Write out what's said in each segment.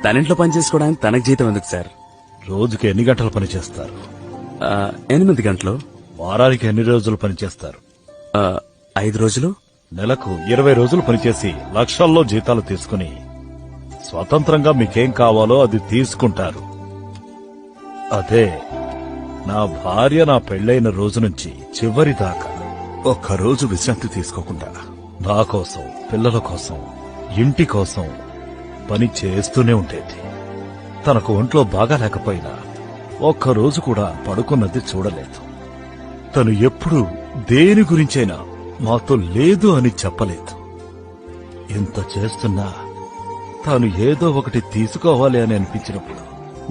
తనింట్లో పని చేసుకోవడానికి తనకు జీతం ఎందుకు సార్? రోజుకి ఎన్ని గంటలు పని చేస్తారు? 8 గంటలు. వారానికి ఎన్ని రోజులు పని చేస్తారు? 5 రోజులు. నెలకు 20 రోజులు పనిచేసి లక్షల్లో జీతాలు తీసుకుని స్వతంత్రంగా మీకేం కావాలో అది తీసుకుంటారు. అదే నా భార్య నా పెళ్లైన రోజు నుంచి చివరి దాకా ఒక్కరోజు విశ్రాంతి తీసుకోకుండా నా కోసం, పిల్లల కోసం, ఇంటి కోసం పని చేస్తూనే ఉండేది. తనకు ఒంట్లో బాగాలేకపోయినా ఒక్కరోజు కూడా పడుకున్నది చూడలేదు. తను ఎప్పుడూ దేని గురించైనా మాతో లేదు అని చెప్పలేదు. ఇంత చేస్తున్నా తాను ఏదో ఒకటి తీసుకోవాలి అని అనిపించినప్పుడు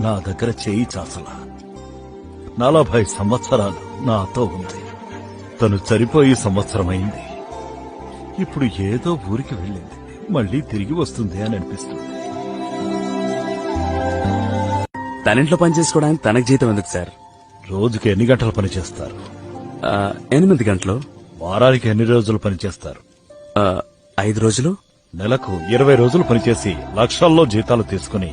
నా దగ్గర చేయి చాసలా. 40 సంవత్సరాలు నాతో ఉంది. తను చనిపోయి సంవత్సరమైంది. ఇప్పుడు ఏదో ఊరికి వెళ్ళింది, మళ్లీ తిరిగి వస్తుంది అని అనిపిస్తుంది. తనింట్లో పని చేసుకోవడానికి తనకు జీతం ఎందుకు సార్? రోజుకి ఎన్ని గంటలు పని చేస్తారు? 8 గంటలు. వారానికి ఎన్ని రోజులు పని చేస్తారు? 5 రోజులు. నెలకు 20 రోజులు పనిచేసి లక్షల్లో జీతాలు తీసుకుని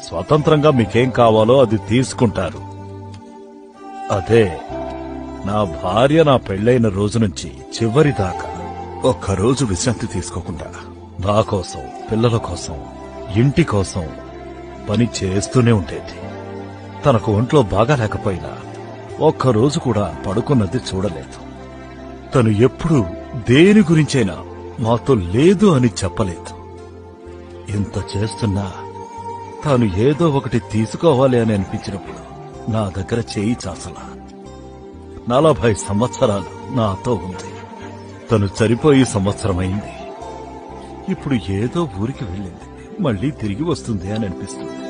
స్వతంత్రంగా మీకేం కావాలో అది తీసుకుంటారు. అదే నా భార్య నా పెళ్లైన రోజు నుంచి చివరి దాకా ఒక్కరోజు విశ్రాంతి తీసుకోకుండా నా కోసం, పిల్లల కోసం, ఇంటి కోసం పని చేస్తూనే ఉండేది. తనకు ఒంట్లో బాగాలేకపోయినా ఒక్కరోజు కూడా పడుకున్నది చూడలేదు. తను ఎప్పుడూ దేని గురించైనా మాతో లేదు అని చెప్పలేదు. ఇంత చేస్తున్నా తాను ఏదో ఒకటి తీసుకోవాలి అని అనిపించినప్పుడు నా దగ్గర చేయి చాసలా. 40 సంవత్సరాలు నాతో ఉంది. తను చనిపోయి సంవత్సరమైంది. ఇప్పుడు ఏదో ఊరికి వెళ్ళింది, మళ్లీ తిరిగి వస్తుంది అని అనిపిస్తుంది.